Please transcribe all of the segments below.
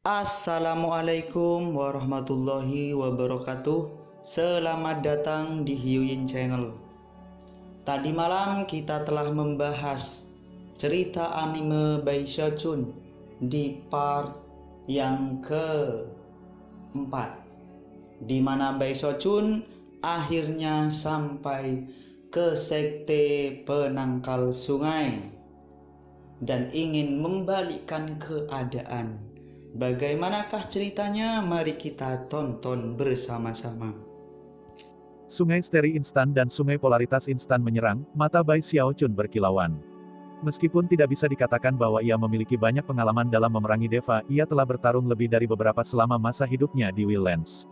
Assalamualaikum warahmatullahi wabarakatuh. Selamat datang di Hyuyin Channel. Tadi malam kita telah membahas cerita anime Baishouchun di part yang keempat, di mana Baishouchun akhirnya sampai ke sekte penangkal sungai dan ingin membalikkan keadaan. Bagaimanakah ceritanya? Mari kita tonton bersama-sama. Sungai Steri instan dan sungai polaritas instan menyerang, mata Bai Xiaochun berkilauan. Meskipun tidak bisa dikatakan bahwa ia memiliki banyak pengalaman dalam memerangi Deva, ia telah bertarung lebih dari beberapa selama masa hidupnya di Wildlands.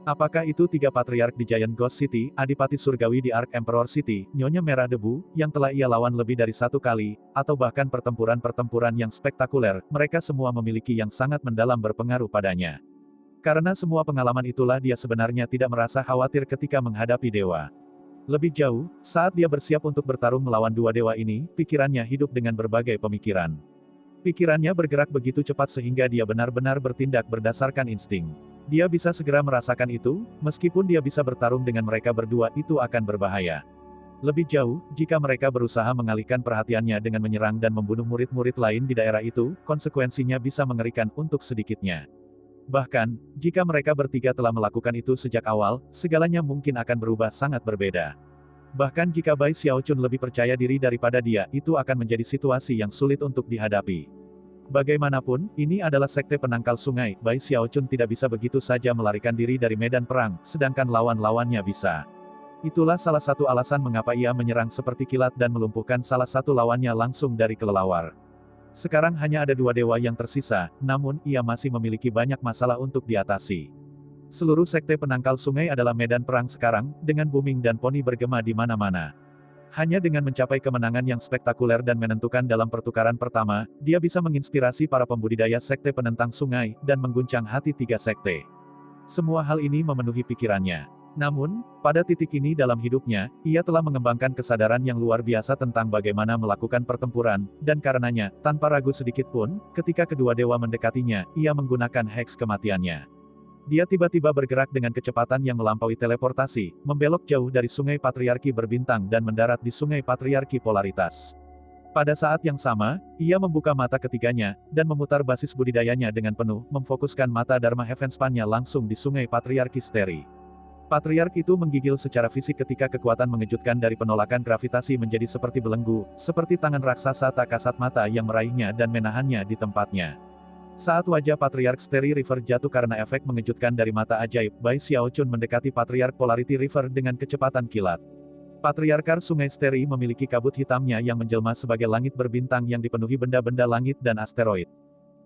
Apakah itu tiga patriark di Giant Ghost City, Adipati Surgawi di Ark Emperor City, Nyonya Merah Debu, yang telah ia lawan lebih dari satu kali, atau bahkan pertempuran-pertempuran yang spektakuler, mereka semua memiliki yang sangat mendalam berpengaruh padanya. Karena semua pengalaman itulah dia sebenarnya tidak merasa khawatir ketika menghadapi dewa. Lebih jauh, saat dia bersiap untuk bertarung melawan dua dewa ini, pikirannya hidup dengan berbagai pemikiran. Pikirannya bergerak begitu cepat sehingga dia benar-benar bertindak berdasarkan insting. Dia bisa segera merasakan itu, meskipun dia bisa bertarung dengan mereka berdua itu akan berbahaya. Lebih jauh, jika mereka berusaha mengalihkan perhatiannya dengan menyerang dan membunuh murid-murid lain di daerah itu, konsekuensinya bisa mengerikan untuk sedikitnya. Bahkan, jika mereka bertiga telah melakukan itu sejak awal, segalanya mungkin akan berubah sangat berbeda. Bahkan jika Bai Xiaochun lebih percaya diri daripada dia, itu akan menjadi situasi yang sulit untuk dihadapi. Bagaimanapun, ini adalah sekte penangkal sungai, Bai Xiaochun tidak bisa begitu saja melarikan diri dari medan perang, sedangkan lawan-lawannya bisa. Itulah salah satu alasan mengapa ia menyerang seperti kilat dan melumpuhkan salah satu lawannya langsung dari kelelawar. Sekarang hanya ada dua dewa yang tersisa, namun ia masih memiliki banyak masalah untuk diatasi. Seluruh sekte penangkal sungai adalah medan perang sekarang, dengan booming dan poni bergema di mana-mana. Hanya dengan mencapai kemenangan yang spektakuler dan menentukan dalam pertukaran pertama, dia bisa menginspirasi para pembudidaya sekte penentang sungai, dan mengguncang hati tiga sekte. Semua hal ini memenuhi pikirannya. Namun, pada titik ini dalam hidupnya, ia telah mengembangkan kesadaran yang luar biasa tentang bagaimana melakukan pertempuran, dan karenanya, tanpa ragu sedikit pun, ketika kedua dewa mendekatinya, ia menggunakan heks kematiannya. Dia tiba-tiba bergerak dengan kecepatan yang melampaui teleportasi, membelok jauh dari sungai patriarki berbintang dan mendarat di sungai patriarki polaritas. Pada saat yang sama, ia membuka mata ketiganya, dan memutar basis budidayanya dengan penuh, memfokuskan mata Dharma Heavenspan-nya langsung di sungai patriarki Steri. Patriark itu menggigil secara fisik ketika kekuatan mengejutkan dari penolakan gravitasi menjadi seperti belenggu, seperti tangan raksasa tak kasat mata yang meraihnya dan menahannya di tempatnya. Saat wajah Patriark Steri River jatuh karena efek mengejutkan dari mata ajaib, Bai Xiaochun mendekati Patriark Polarity River dengan kecepatan kilat. Patriarkar Sungai Steri memiliki kabut hitamnya yang menjelma sebagai langit berbintang yang dipenuhi benda-benda langit dan asteroid.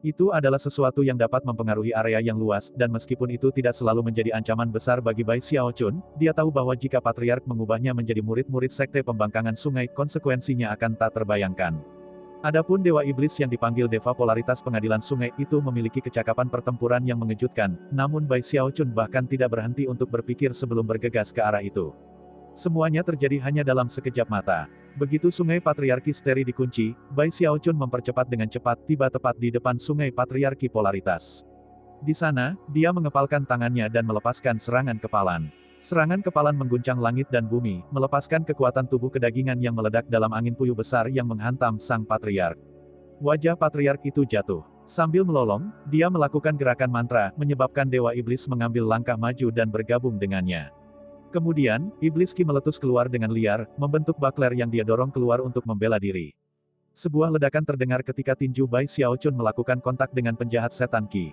Itu adalah sesuatu yang dapat mempengaruhi area yang luas, dan meskipun itu tidak selalu menjadi ancaman besar bagi Bai Xiaochun, dia tahu bahwa jika Patriark mengubahnya menjadi murid-murid sekte pembangkangan sungai, konsekuensinya akan tak terbayangkan. Adapun Dewa Iblis yang dipanggil Deva Polaritas Pengadilan Sungai itu memiliki kecakapan pertempuran yang mengejutkan, namun Bai Xiaochun bahkan tidak berhenti untuk berpikir sebelum bergegas ke arah itu. Semuanya terjadi hanya dalam sekejap mata. Begitu sungai Patriarki Steri dikunci, Bai Xiaochun mempercepat dengan cepat tiba tepat di depan sungai Patriarki Polaritas. Di sana, dia mengepalkan tangannya dan melepaskan serangan kepalan. Serangan kepalan mengguncang langit dan bumi, melepaskan kekuatan tubuh kedagingan yang meledak dalam angin puyuh besar yang menghantam sang patriark. Wajah patriark itu jatuh. Sambil melolong, dia melakukan gerakan mantra, menyebabkan Dewa Iblis mengambil langkah maju dan bergabung dengannya. Kemudian, Iblis Ki meletus keluar dengan liar, membentuk bakler yang dia dorong keluar untuk membela diri. Sebuah ledakan terdengar ketika tinju Bai Xiaochun melakukan kontak dengan penjahat setan Ki.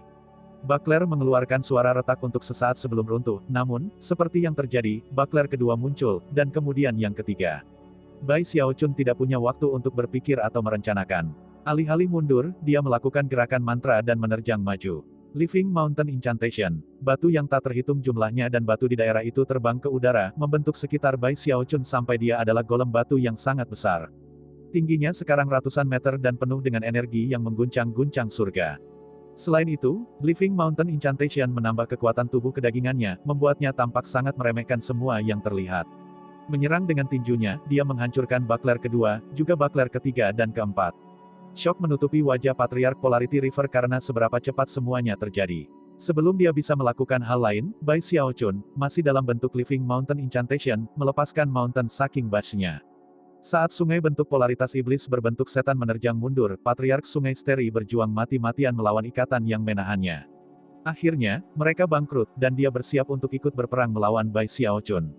Bakler mengeluarkan suara retak untuk sesaat sebelum runtuh, namun, seperti yang terjadi, bakler kedua muncul, dan kemudian yang ketiga. Bai Xiaochun tidak punya waktu untuk berpikir atau merencanakan. Alih-alih mundur, dia melakukan gerakan mantra dan menerjang maju. Living Mountain Incantation. Batu yang tak terhitung jumlahnya dan batu di daerah itu terbang ke udara, membentuk sekitar Bai Xiaochun sampai dia adalah golem batu yang sangat besar. Tingginya sekarang ratusan meter dan penuh dengan energi yang mengguncang-guncang surga. Selain itu, Living Mountain Incantation menambah kekuatan tubuh kedagingannya, membuatnya tampak sangat meremehkan semua yang terlihat. Menyerang dengan tinjunya, dia menghancurkan bakler kedua, juga bakler ketiga dan keempat. Syok menutupi wajah Patriark Polarity River karena seberapa cepat semuanya terjadi. Sebelum dia bisa melakukan hal lain, Bai Xiaochun, masih dalam bentuk Living Mountain Incantation, melepaskan Mountain Sucking Bash-nya. Saat sungai bentuk polaritas iblis berbentuk setan menerjang mundur, Patriark Sungai Steri berjuang mati-matian melawan ikatan yang menahannya. Akhirnya, mereka bangkrut, dan dia bersiap untuk ikut berperang melawan Bai Xiaochun.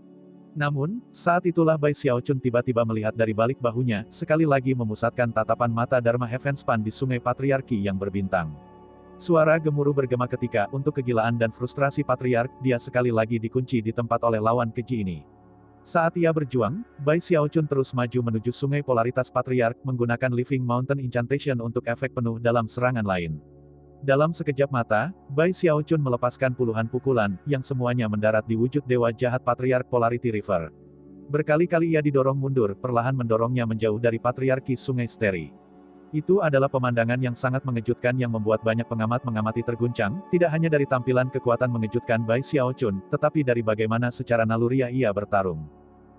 Namun, saat itulah Bai Xiaochun tiba-tiba melihat dari balik bahunya, sekali lagi memusatkan tatapan mata Dharma Heavenspan di sungai patriarki yang berbintang. Suara gemuruh bergema ketika, untuk kegilaan dan frustrasi Patriark, dia sekali lagi dikunci di tempat oleh lawan keji ini. Saat ia berjuang, Bai Xiaochun terus maju menuju sungai polaritas Patriark, menggunakan Living Mountain Incantation untuk efek penuh dalam serangan lain. Dalam sekejap mata, Bai Xiaochun melepaskan puluhan pukulan, yang semuanya mendarat di wujud dewa jahat Patriark Polarity River. Berkali-kali ia didorong mundur, perlahan mendorongnya menjauh dari patriarki Sungai Steri. Itu adalah pemandangan yang sangat mengejutkan yang membuat banyak pengamat mengamati terguncang, tidak hanya dari tampilan kekuatan mengejutkan Bai Xiaochun, tetapi dari bagaimana secara naluriah ia bertarung.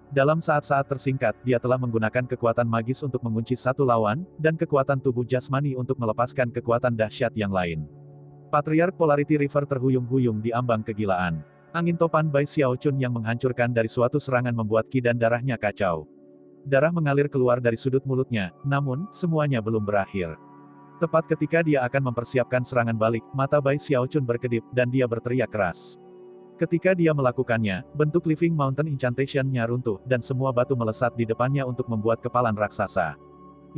Dalam saat-saat tersingkat, dia telah menggunakan kekuatan magis untuk mengunci satu lawan, dan kekuatan tubuh jasmani untuk melepaskan kekuatan dahsyat yang lain. Patriark Polarity River terhuyung-huyung di ambang kegilaan. Angin topan Bai Xiaochun yang menghancurkan dari suatu serangan membuat ki dan darahnya kacau. Darah mengalir keluar dari sudut mulutnya, namun, semuanya belum berakhir. Tepat ketika dia akan mempersiapkan serangan balik, mata Bai Xiaochun berkedip, dan dia berteriak keras. Ketika dia melakukannya, bentuk Living Mountain Incantation-nya runtuh, dan semua batu melesat di depannya untuk membuat kepalan raksasa.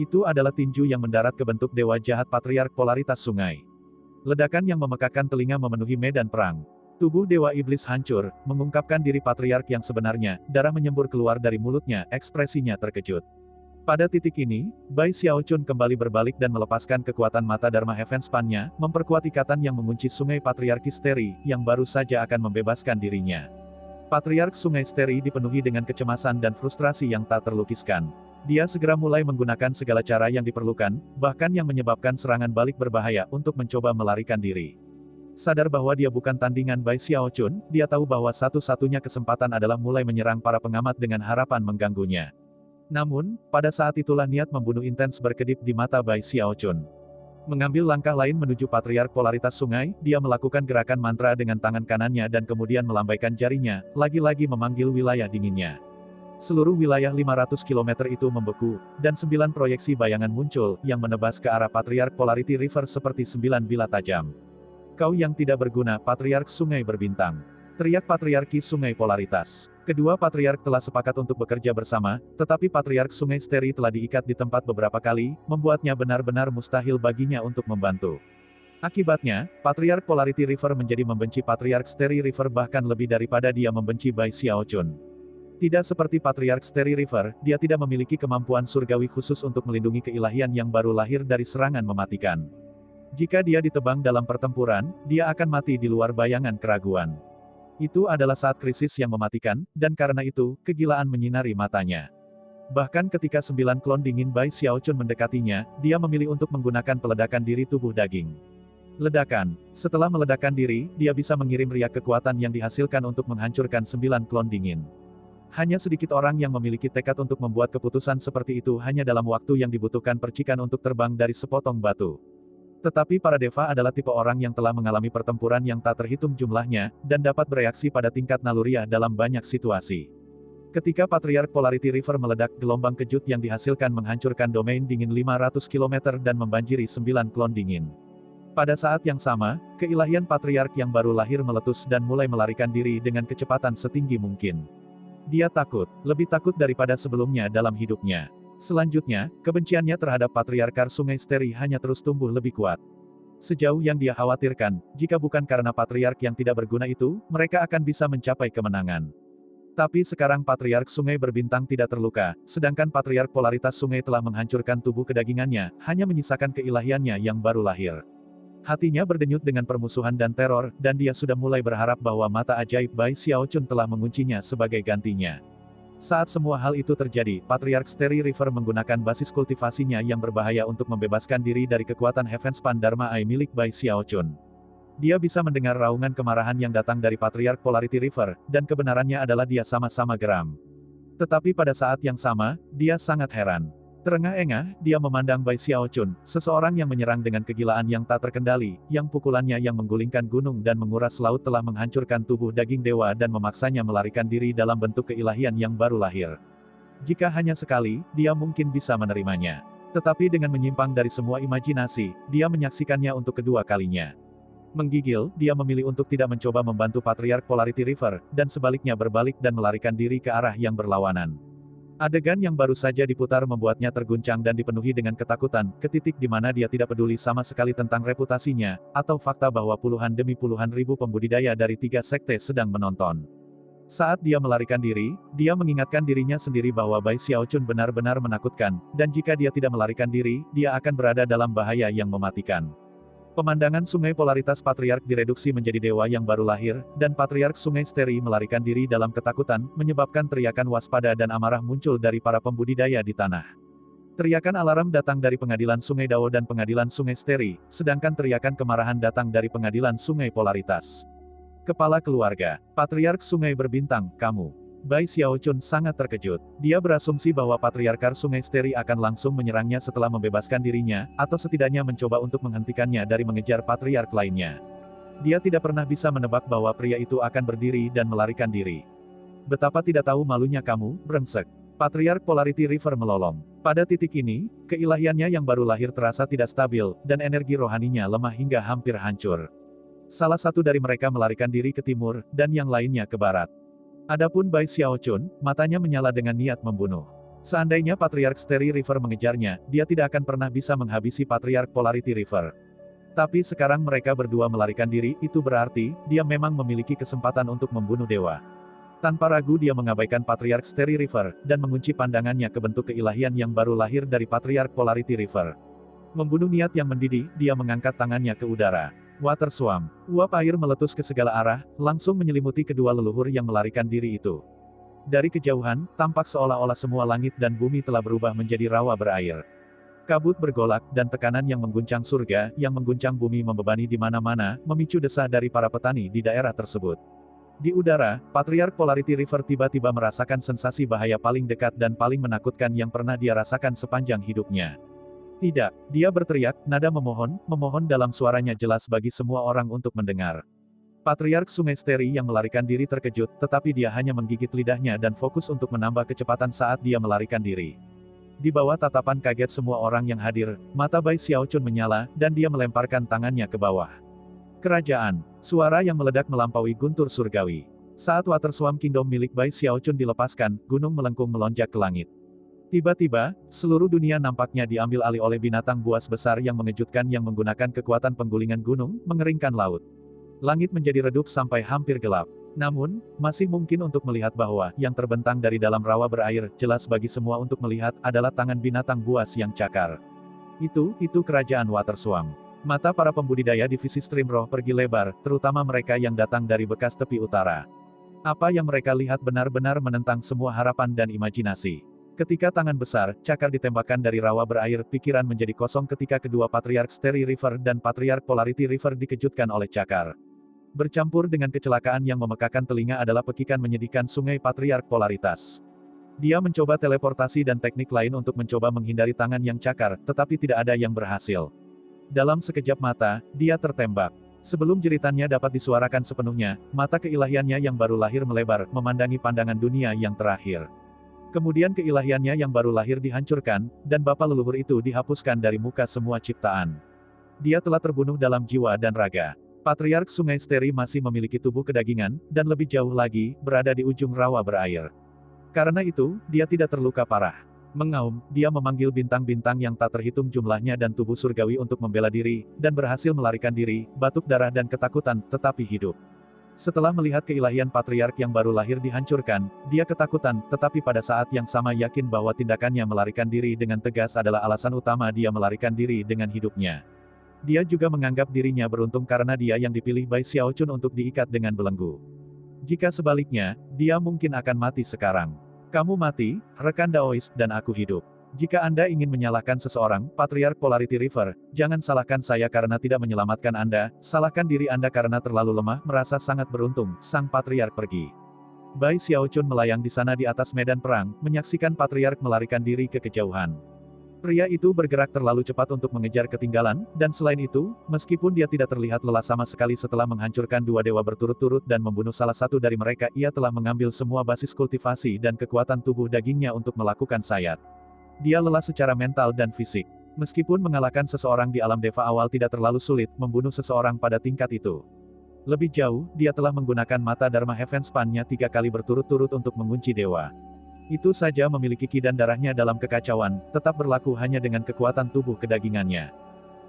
Itu adalah tinju yang mendarat ke bentuk dewa jahat Patriark Polaritas Sungai. Ledakan yang memekakkan telinga memenuhi medan perang. Tubuh Dewa Iblis hancur, mengungkapkan diri Patriark yang sebenarnya, darah menyembur keluar dari mulutnya, ekspresinya terkejut. Pada titik ini, Bai Xiaochun kembali berbalik dan melepaskan kekuatan mata Dharma Heavenspan-nya, memperkuat ikatan yang mengunci sungai Patriarki Steri, yang baru saja akan membebaskan dirinya. Patriark Sungai Steri dipenuhi dengan kecemasan dan frustrasi yang tak terlukiskan. Dia segera mulai menggunakan segala cara yang diperlukan, bahkan yang menyebabkan serangan balik berbahaya untuk mencoba melarikan diri. Sadar bahwa dia bukan tandingan Bai Xiaochun, dia tahu bahwa satu-satunya kesempatan adalah mulai menyerang para pengamat dengan harapan mengganggunya. Namun, pada saat itulah niat membunuh intens berkedip di mata Bai Xiaochun. Mengambil langkah lain menuju Patriark Polaritas Sungai, dia melakukan gerakan mantra dengan tangan kanannya dan kemudian melambaikan jarinya, lagi-lagi memanggil wilayah dinginnya. Seluruh wilayah 500 km itu membeku, dan 9 proyeksi bayangan muncul, yang menebas ke arah Patriark Polarity River seperti 9 bilah tajam. Kau yang tidak berguna, Patriark Sungai Berbintang. Teriak Patriarki Sungai Polaritas. Kedua Patriark telah sepakat untuk bekerja bersama, tetapi Patriark Sungai Steri telah diikat di tempat beberapa kali, membuatnya benar-benar mustahil baginya untuk membantu. Akibatnya, Patriark Polarity River menjadi membenci Patriark Steri River bahkan lebih daripada dia membenci Bai Xiaochun. Tidak seperti Patriark Steri River, dia tidak memiliki kemampuan surgawi khusus untuk melindungi keilahian yang baru lahir dari serangan mematikan. Jika dia ditebang dalam pertempuran, dia akan mati di luar bayangan keraguan. Itu adalah saat krisis yang mematikan, dan karena itu, kegilaan menyinari matanya. Bahkan ketika 9 klon dingin Bai Xiaochun mendekatinya, dia memilih untuk menggunakan peledakan diri tubuh daging. Ledakan. Setelah meledakkan diri, dia bisa mengirim riak kekuatan yang dihasilkan untuk menghancurkan 9 klon dingin. Hanya sedikit orang yang memiliki tekad untuk membuat keputusan seperti itu hanya dalam waktu yang dibutuhkan percikan untuk terbang dari sepotong batu. Tetapi para deva adalah tipe orang yang telah mengalami pertempuran yang tak terhitung jumlahnya, dan dapat bereaksi pada tingkat naluriah dalam banyak situasi. Ketika Patriark Polarity River meledak, gelombang kejut yang dihasilkan menghancurkan domain dingin 500 km dan membanjiri 9 klon dingin. Pada saat yang sama, keilahian Patriark yang baru lahir meletus dan mulai melarikan diri dengan kecepatan setinggi mungkin. Dia takut, lebih takut daripada sebelumnya dalam hidupnya. Selanjutnya, kebenciannya terhadap Patriarkar Sungai Steri hanya terus tumbuh lebih kuat. Sejauh yang dia khawatirkan, jika bukan karena Patriark yang tidak berguna itu, mereka akan bisa mencapai kemenangan. Tapi sekarang Patriark Sungai Berbintang tidak terluka, sedangkan Patriark Polaritas Sungai telah menghancurkan tubuh kedagingannya, hanya menyisakan keilahiannya yang baru lahir. Hatinya berdenyut dengan permusuhan dan teror, dan dia sudah mulai berharap bahwa mata ajaib Bai Xiaochun telah menguncinya sebagai gantinya. Saat semua hal itu terjadi, Patriark Steri River menggunakan basis kultivasinya yang berbahaya untuk membebaskan diri dari kekuatan Heavenspan Dharma Eye milik Bai Xiaochun. Dia bisa mendengar raungan kemarahan yang datang dari Patriark Polarity River, dan kebenarannya adalah dia sama-sama geram. Tetapi pada saat yang sama, dia sangat heran. Terengah-engah, dia memandang Bai Xiaochun, seseorang yang menyerang dengan kegilaan yang tak terkendali, yang pukulannya yang menggulingkan gunung dan menguras laut telah menghancurkan tubuh daging dewa dan memaksanya melarikan diri dalam bentuk keilahian yang baru lahir. Jika hanya sekali, dia mungkin bisa menerimanya. Tetapi dengan menyimpang dari semua imajinasi, dia menyaksikannya untuk kedua kalinya. Menggigil, dia memilih untuk tidak mencoba membantu Patriark Polarity River, dan sebaliknya berbalik dan melarikan diri ke arah yang berlawanan. Adegan yang baru saja diputar membuatnya terguncang dan dipenuhi dengan ketakutan, ke titik di mana dia tidak peduli sama sekali tentang reputasinya, atau fakta bahwa puluhan demi puluhan ribu pembudidaya dari 3 sekte sedang menonton. Saat dia melarikan diri, dia mengingatkan dirinya sendiri bahwa Bai Xiaochun benar-benar menakutkan, dan jika dia tidak melarikan diri, dia akan berada dalam bahaya yang mematikan. Pemandangan Sungai Polaritas Patriark direduksi menjadi dewa yang baru lahir, dan Patriark Sungai Steri melarikan diri dalam ketakutan, menyebabkan teriakan waspada dan amarah muncul dari para pembudidaya di tanah. Teriakan alarm datang dari Pengadilan Sungai Dao dan Pengadilan Sungai Steri, sedangkan teriakan kemarahan datang dari Pengadilan Sungai Polaritas. Kepala Keluarga, Patriark Sungai Berbintang, kamu. Bai Xiaochun sangat terkejut. Dia berasumsi bahwa Patriarkar Sungai Steri akan langsung menyerangnya setelah membebaskan dirinya, atau setidaknya mencoba untuk menghentikannya dari mengejar Patriark lainnya. Dia tidak pernah bisa menebak bahwa pria itu akan berdiri dan melarikan diri. Betapa tidak tahu malunya kamu, brengsek. Patriark Polarity River melolong. Pada titik ini, keilahiannya yang baru lahir terasa tidak stabil, dan energi rohaninya lemah hingga hampir hancur. Salah satu dari mereka melarikan diri ke timur, dan yang lainnya ke barat. Adapun Bai Xiaochun, matanya menyala dengan niat membunuh. Seandainya Patriark Steri River mengejarnya, dia tidak akan pernah bisa menghabisi Patriark Polarity River. Tapi sekarang mereka berdua melarikan diri, itu berarti, dia memang memiliki kesempatan untuk membunuh dewa. Tanpa ragu dia mengabaikan Patriark Steri River, dan mengunci pandangannya ke bentuk keilahian yang baru lahir dari Patriark Polarity River. Membunuh niat yang mendidih, dia mengangkat tangannya ke udara. Water Swamp. Uap air meletus ke segala arah, langsung menyelimuti kedua leluhur yang melarikan diri itu. Dari kejauhan, tampak seolah-olah semua langit dan bumi telah berubah menjadi rawa berair. Kabut bergolak, dan tekanan yang mengguncang surga, yang mengguncang bumi membebani di mana-mana, memicu desah dari para petani di daerah tersebut. Di udara, Patriark Polarity River tiba-tiba merasakan sensasi bahaya paling dekat dan paling menakutkan yang pernah dia rasakan sepanjang hidupnya. Tidak, dia berteriak, nada memohon dalam suaranya jelas bagi semua orang untuk mendengar. Patriark Sungai Steri yang melarikan diri terkejut, tetapi dia hanya menggigit lidahnya dan fokus untuk menambah kecepatan saat dia melarikan diri. Di bawah tatapan kaget semua orang yang hadir, mata Bai Xiaochun menyala, dan dia melemparkan tangannya ke bawah. Kerajaan, suara yang meledak melampaui guntur surgawi. Saat Water Swamp Kingdom milik Bai Xiaochun dilepaskan, gunung melengkung melonjak ke langit. Tiba-tiba, seluruh dunia nampaknya diambil alih oleh binatang buas besar yang mengejutkan yang menggunakan kekuatan penggulingan gunung, mengeringkan laut. Langit menjadi redup sampai hampir gelap. Namun, masih mungkin untuk melihat bahwa, yang terbentang dari dalam rawa berair, jelas bagi semua untuk melihat, adalah tangan binatang buas yang cakar. Itu kerajaan Water Swamp. Mata para pembudidaya divisi Stream Roh pergi lebar, terutama mereka yang datang dari bekas tepi utara. Apa yang mereka lihat benar-benar menentang semua harapan dan imajinasi. Ketika tangan besar, cakar ditembakkan dari rawa berair, pikiran menjadi kosong ketika kedua Patriark Steri River dan Patriark Polarity River dikejutkan oleh cakar. Bercampur dengan kecelakaan yang memekakan telinga adalah pekikan menyedihkan Sungai Patriark Polaritas. Dia mencoba teleportasi dan teknik lain untuk mencoba menghindari tangan yang cakar, tetapi tidak ada yang berhasil. Dalam sekejap mata, dia tertembak. Sebelum jeritannya dapat disuarakan sepenuhnya, mata keilahiannya yang baru lahir melebar, memandangi pandangan dunia yang terakhir. Kemudian keilahiannya yang baru lahir dihancurkan, dan bapa leluhur itu dihapuskan dari muka semua ciptaan. Dia telah terbunuh dalam jiwa dan raga. Patriark Sungai Steri masih memiliki tubuh kedagingan, dan lebih jauh lagi, berada di ujung rawa berair. Karena itu, dia tidak terluka parah. Mengaum, dia memanggil bintang-bintang yang tak terhitung jumlahnya dan tubuh surgawi untuk membela diri, dan berhasil melarikan diri, batuk darah dan ketakutan, tetapi hidup. Setelah melihat keilahian Patriark yang baru lahir dihancurkan, dia ketakutan, tetapi pada saat yang sama yakin bahwa tindakannya melarikan diri dengan tegas adalah alasan utama dia melarikan diri dengan hidupnya. Dia juga menganggap dirinya beruntung karena dia yang dipilih Bai Xiaochun untuk diikat dengan belenggu. Jika sebaliknya, dia mungkin akan mati sekarang. Kamu mati, rekan Daois, dan aku hidup. Jika Anda ingin menyalahkan seseorang, Patriark Polarity River, jangan salahkan saya karena tidak menyelamatkan Anda, salahkan diri Anda karena terlalu lemah, merasa sangat beruntung, sang Patriark pergi. Bai Xiaochun melayang di sana di atas medan perang, menyaksikan Patriark melarikan diri ke kejauhan. Pria itu bergerak terlalu cepat untuk mengejar ketinggalan, dan selain itu, meskipun dia tidak terlihat lelah sama sekali setelah menghancurkan dua dewa berturut-turut dan membunuh salah satu dari mereka, ia telah mengambil semua basis kultivasi dan kekuatan tubuh dagingnya untuk melakukan sayat. Dia lelah secara mental dan fisik. Meskipun mengalahkan seseorang di alam deva awal tidak terlalu sulit, membunuh seseorang pada tingkat itu lebih jauh, dia telah menggunakan mata Dharma Heaven Span-nya 3 kali berturut-turut untuk mengunci dewa. Itu saja memiliki ki dan darahnya dalam kekacauan, tetap berlaku hanya dengan kekuatan tubuh kedagingannya.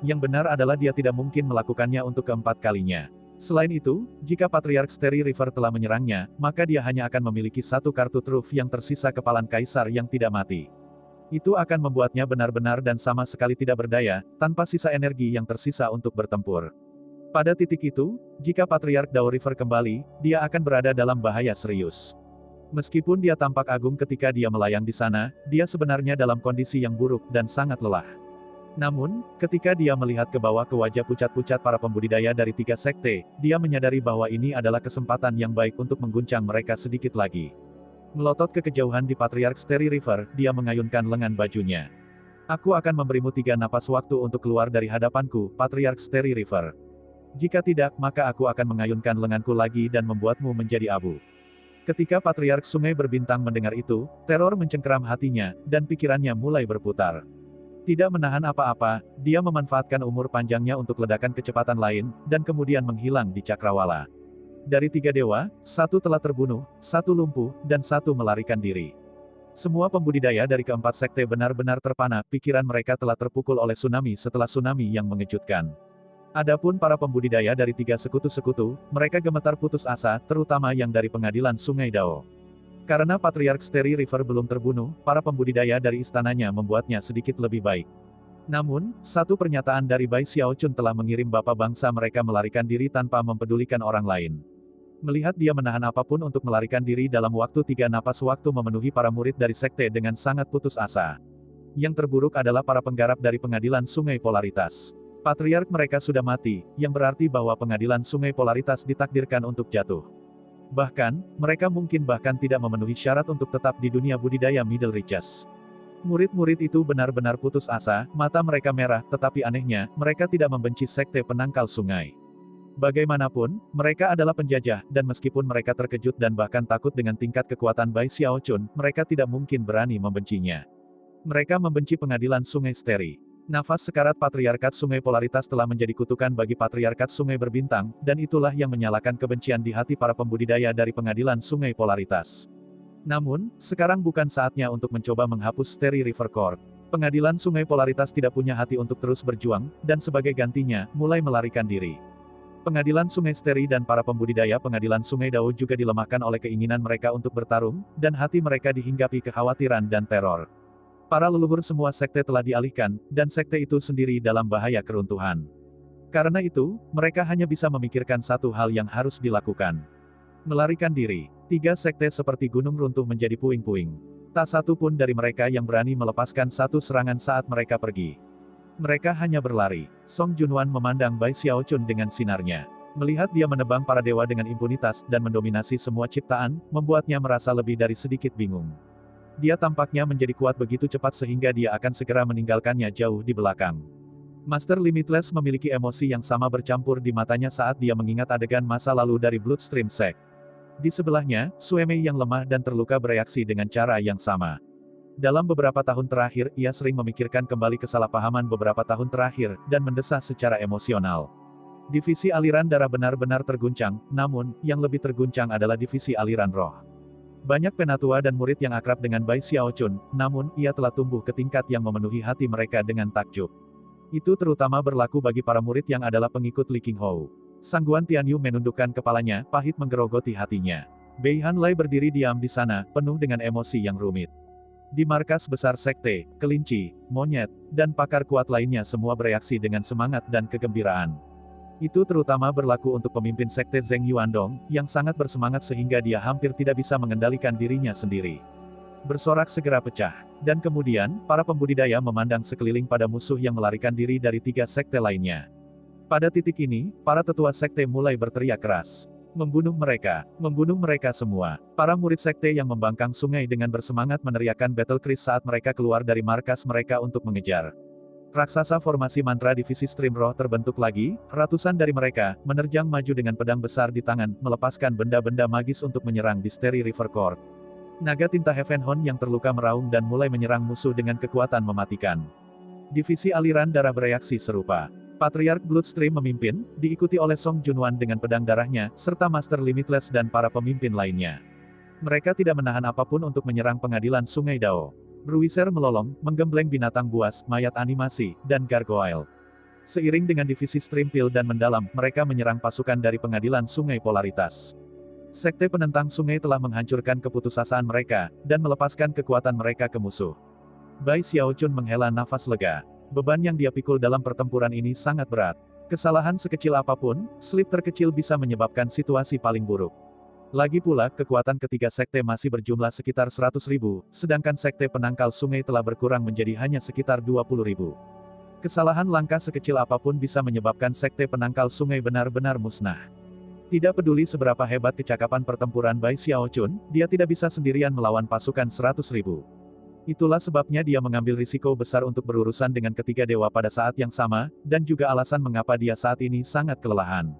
Yang benar adalah dia tidak mungkin melakukannya untuk keempat kalinya. Selain itu, jika Patriark Starry River telah menyerangnya, maka dia hanya akan memiliki satu kartu truf yang tersisa kepalan kaisar yang tidak mati. Itu akan membuatnya benar-benar dan sama sekali tidak berdaya, tanpa sisa energi yang tersisa untuk bertempur. Pada titik itu, jika Patriark Dao River kembali, dia akan berada dalam bahaya serius. Meskipun dia tampak agung ketika dia melayang di sana, dia sebenarnya dalam kondisi yang buruk dan sangat lelah. Namun, ketika dia melihat ke bawah ke wajah pucat-pucat para pembudidaya dari 3 sekte, dia menyadari bahwa ini adalah kesempatan yang baik untuk mengguncang mereka sedikit lagi. Melotot ke kejauhan di Patriark Starry River, dia mengayunkan lengan bajunya. Aku akan memberimu 3 napas waktu untuk keluar dari hadapanku, Patriark Starry River. Jika tidak, maka aku akan mengayunkan lenganku lagi dan membuatmu menjadi abu. Ketika Patriark Sungai Berbintang mendengar itu, teror mencengkeram hatinya, dan pikirannya mulai berputar. Tidak menahan apa-apa, dia memanfaatkan umur panjangnya untuk ledakan kecepatan lain, dan kemudian menghilang di cakrawala. Dari 3 dewa, 1 telah terbunuh, 1 lumpuh, dan 1 melarikan diri. Semua pembudidaya dari keempat sekte benar-benar terpana, pikiran mereka telah terpukul oleh tsunami setelah tsunami yang mengejutkan. Adapun para pembudidaya dari 3 sekutu-sekutu, mereka gemetar putus asa, terutama yang dari pengadilan Sungai Dao. Karena Patriark Starry River belum terbunuh, para pembudidaya dari istananya membuatnya sedikit lebih baik. Namun, satu pernyataan dari Bai Xiaochun telah mengirim bapak bangsa mereka melarikan diri tanpa mempedulikan orang lain. Melihat dia menahan apapun untuk melarikan diri dalam waktu 3 napas waktu memenuhi para murid dari sekte dengan sangat putus asa. Yang terburuk adalah para penggarap dari pengadilan Sungai Polaritas. Patriark mereka sudah mati, yang berarti bahwa pengadilan Sungai Polaritas ditakdirkan untuk jatuh. Bahkan, mereka mungkin bahkan tidak memenuhi syarat untuk tetap di dunia budidaya Middle Reaches. Murid-murid itu benar-benar putus asa, mata mereka merah, tetapi anehnya, mereka tidak membenci sekte penangkal sungai. Bagaimanapun, mereka adalah penjajah, dan meskipun mereka terkejut dan bahkan takut dengan tingkat kekuatan Bai Xiaochun, mereka tidak mungkin berani membencinya. Mereka membenci pengadilan Sungai Starry. Nafas sekarat Patriarkat Sungai Polaritas telah menjadi kutukan bagi Patriarkat Sungai Berbintang, dan itulah yang menyalakan kebencian di hati para pembudidaya dari pengadilan Sungai Polaritas. Namun, sekarang bukan saatnya untuk mencoba menghapus Starry River Court. Pengadilan Sungai Polaritas tidak punya hati untuk terus berjuang, dan sebagai gantinya, mulai melarikan diri. Pengadilan Sungai Starry dan para pembudidaya pengadilan Sungai Dao juga dilemahkan oleh keinginan mereka untuk bertarung, dan hati mereka dihinggapi kekhawatiran dan teror. Para leluhur semua sekte telah dialihkan, dan sekte itu sendiri dalam bahaya keruntuhan. Karena itu, mereka hanya bisa memikirkan satu hal yang harus dilakukan. Melarikan diri. 3 sekte seperti gunung runtuh menjadi puing-puing. Tak satu pun dari mereka yang berani melepaskan satu serangan saat mereka pergi. Mereka hanya berlari. Song Junwan memandang Bai Xiaochun dengan sinarnya. Melihat dia menebang para dewa dengan impunitas, dan mendominasi semua ciptaan, membuatnya merasa lebih dari sedikit bingung. Dia tampaknya menjadi kuat begitu cepat sehingga dia akan segera meninggalkannya jauh di belakang. Master Limitless memiliki emosi yang sama bercampur di matanya saat dia mengingat adegan masa lalu dari Bloodstream Sect. Di sebelahnya, Suemei yang lemah dan terluka bereaksi dengan cara yang sama. Dalam beberapa tahun terakhir, ia sering memikirkan kembali kesalahpahaman beberapa tahun terakhir, dan mendesah secara emosional. Divisi aliran darah benar-benar terguncang, namun, yang lebih terguncang adalah divisi aliran roh. Banyak penatua dan murid yang akrab dengan Bai Xiaochun, namun, ia telah tumbuh ke tingkat yang memenuhi hati mereka dengan takjub. Itu terutama berlaku bagi para murid yang adalah pengikut Li Qinghou. Sangguan Tianyu menundukkan kepalanya, pahit menggerogoti hatinya. Bei Hanlai berdiri diam di sana, penuh dengan emosi yang rumit. Di markas besar sekte, kelinci, monyet, dan pakar kuat lainnya semua bereaksi dengan semangat dan kegembiraan. Itu terutama berlaku untuk pemimpin sekte Zheng Yuandong, yang sangat bersemangat sehingga dia hampir tidak bisa mengendalikan dirinya sendiri. Bersorak segera pecah. Dan kemudian, para pembudidaya memandang sekeliling pada musuh yang melarikan diri dari 3 sekte lainnya. Pada titik ini, para tetua sekte mulai berteriak keras. Membunuh mereka semua. Para murid sekte yang membangkang sungai dengan bersemangat meneriakkan battle cry saat mereka keluar dari markas mereka untuk mengejar. Raksasa formasi mantra divisi Stream Roh terbentuk lagi, ratusan dari mereka, menerjang maju dengan pedang besar di tangan, melepaskan benda-benda magis untuk menyerang di Starry River Court. Naga tinta Heavenhorn yang terluka meraung dan mulai menyerang musuh dengan kekuatan mematikan. Divisi aliran darah bereaksi serupa. Patriark Bloodstream memimpin, diikuti oleh Song Junwan dengan pedang darahnya, serta Master Limitless dan para pemimpin lainnya. Mereka tidak menahan apapun untuk menyerang pengadilan Sungai Dao. Bruiser melolong, menggembleng binatang buas, mayat animasi, dan gargoyle. Seiring dengan divisi Streampil dan mendalam, mereka menyerang pasukan dari pengadilan Sungai Polaritas. Sekte penentang sungai telah menghancurkan keputusasaan mereka, dan melepaskan kekuatan mereka ke musuh. Bai Xiaochun menghela nafas lega. Beban yang dia pikul dalam pertempuran ini sangat berat. Kesalahan sekecil apapun, slip terkecil bisa menyebabkan situasi paling buruk. Lagi pula, kekuatan ketiga sekte masih berjumlah sekitar 100.000, sedangkan sekte penangkal sungai telah berkurang menjadi hanya sekitar 20.000. Kesalahan langkah sekecil apapun bisa menyebabkan sekte penangkal sungai benar-benar musnah. Tidak peduli seberapa hebat kecakapan pertempuran Bai Xiaochun, dia tidak bisa sendirian melawan pasukan 100.000. Itulah sebabnya dia mengambil risiko besar untuk berurusan dengan ketiga dewa pada saat yang sama, dan juga alasan mengapa dia saat ini sangat kelelahan.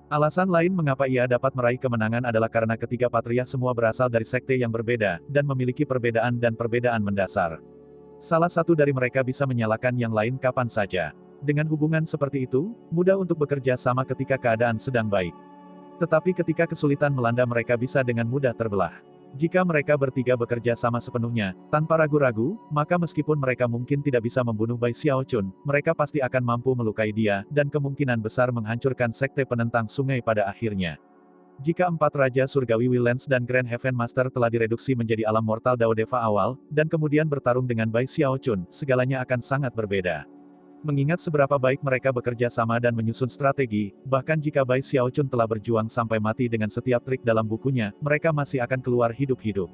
Alasan lain mengapa ia dapat meraih kemenangan adalah karena ketiga patria semua berasal dari sekte yang berbeda, dan memiliki perbedaan mendasar. Salah satu dari mereka bisa menyalahkan yang lain kapan saja. Dengan hubungan seperti itu, mudah untuk bekerja sama ketika keadaan sedang baik. Tetapi ketika kesulitan melanda mereka bisa dengan mudah terbelah. Jika mereka bertiga bekerja sama sepenuhnya, tanpa ragu-ragu, maka meskipun mereka mungkin tidak bisa membunuh Bai Xiaochun, mereka pasti akan mampu melukai dia, dan kemungkinan besar menghancurkan sekte penentang sungai pada akhirnya. Jika empat Raja Surgawi Willens dan Grand Heaven Master telah direduksi menjadi alam mortal Dao Deva awal, dan kemudian bertarung dengan Bai Xiaochun, segalanya akan sangat berbeda. Mengingat seberapa baik mereka bekerja sama dan menyusun strategi, bahkan jika Bai Xiaochun telah berjuang sampai mati dengan setiap trik dalam bukunya, mereka masih akan keluar hidup-hidup.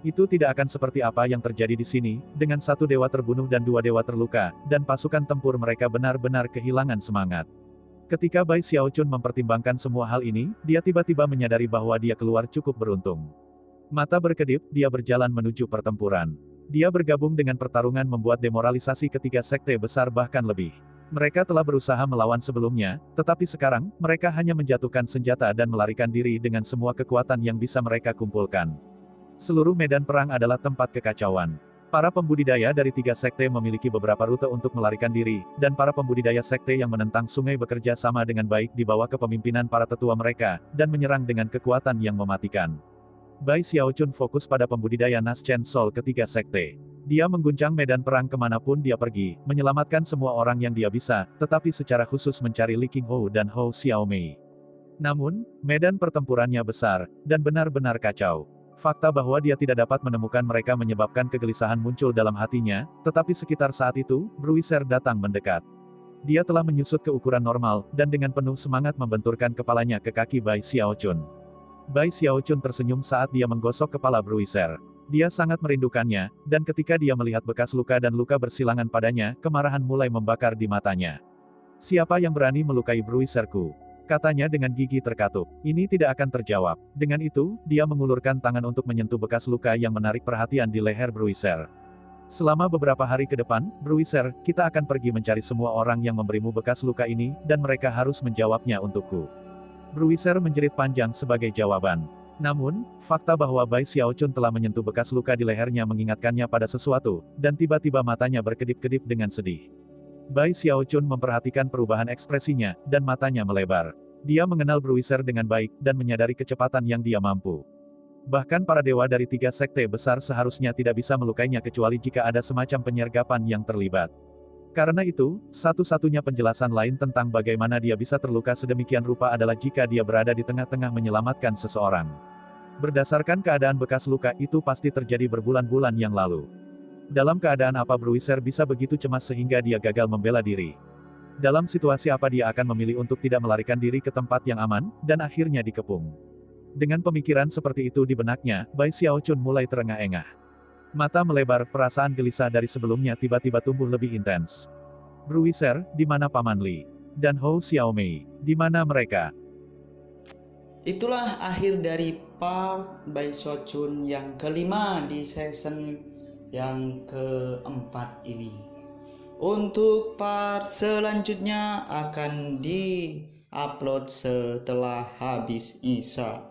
Itu tidak akan seperti apa yang terjadi di sini, dengan satu dewa terbunuh dan dua dewa terluka, dan pasukan tempur mereka benar-benar kehilangan semangat. Ketika Bai Xiaochun mempertimbangkan semua hal ini, dia tiba-tiba menyadari bahwa dia keluar cukup beruntung. Mata berkedip, dia berjalan menuju pertempuran. Dia bergabung dengan pertarungan membuat demoralisasi ketiga sekte besar bahkan lebih. Mereka telah berusaha melawan sebelumnya, tetapi sekarang, mereka hanya menjatuhkan senjata dan melarikan diri dengan semua kekuatan yang bisa mereka kumpulkan. Seluruh medan perang adalah tempat kekacauan. Para pembudidaya dari tiga sekte memiliki beberapa rute untuk melarikan diri, dan para pembudidaya sekte yang menentang sungai bekerja sama dengan baik di bawah kepemimpinan para tetua mereka, dan menyerang dengan kekuatan yang mematikan. Bai Xiaochun fokus pada pembudidaya Naschen Soul ketiga sekte. Dia mengguncang medan perang kemanapun dia pergi, menyelamatkan semua orang yang dia bisa, tetapi secara khusus mencari Li Qinghou dan Hou Xiaomei. Namun, medan pertempurannya besar, dan benar-benar kacau. Fakta bahwa dia tidak dapat menemukan mereka menyebabkan kegelisahan muncul dalam hatinya, tetapi sekitar saat itu, Bruiser datang mendekat. Dia telah menyusut ke ukuran normal, dan dengan penuh semangat membenturkan kepalanya ke kaki Bai Xiaochun. Bai Xiaochun tersenyum saat dia menggosok kepala Bruiser. Dia sangat merindukannya, dan ketika dia melihat bekas luka dan luka bersilangan padanya, kemarahan mulai membakar di matanya. Siapa yang berani melukai Bruiserku? Katanya dengan gigi terkatup. Ini tidak akan terjawab. Dengan itu, dia mengulurkan tangan untuk menyentuh bekas luka yang menarik perhatian di leher Bruiser. Selama beberapa hari ke depan, Bruiser, kita akan pergi mencari semua orang yang memberimu bekas luka ini, dan mereka harus menjawabnya untukku. Bruiser menjerit panjang sebagai jawaban. Namun, fakta bahwa Bai Xiaochun telah menyentuh bekas luka di lehernya mengingatkannya pada sesuatu, dan tiba-tiba matanya berkedip-kedip dengan sedih. Bai Xiaochun memperhatikan perubahan ekspresinya, dan matanya melebar. Dia mengenal Bruiser dengan baik, dan menyadari kecepatan yang dia mampu. Bahkan para dewa dari tiga sekte besar seharusnya tidak bisa melukainya kecuali jika ada semacam penyergapan yang terlibat. Karena itu, satu-satunya penjelasan lain tentang bagaimana dia bisa terluka sedemikian rupa adalah jika dia berada di tengah-tengah menyelamatkan seseorang. Berdasarkan keadaan bekas luka itu pasti terjadi berbulan-bulan yang lalu. Dalam keadaan apa Bruiser bisa begitu cemas sehingga dia gagal membela diri? Dalam situasi apa dia akan memilih untuk tidak melarikan diri ke tempat yang aman, dan akhirnya dikepung? Dengan pemikiran seperti itu di benaknya, Bai Xiaochun mulai terengah-engah. Mata melebar, perasaan gelisah dari sebelumnya tiba-tiba tumbuh lebih intens. Bruiser, di mana Paman Li? Dan Hou Xiaomei, di mana mereka? Itulah akhir dari part by Sochun yang kelima di season yang keempat ini. Untuk part selanjutnya akan di-upload setelah habis Isya.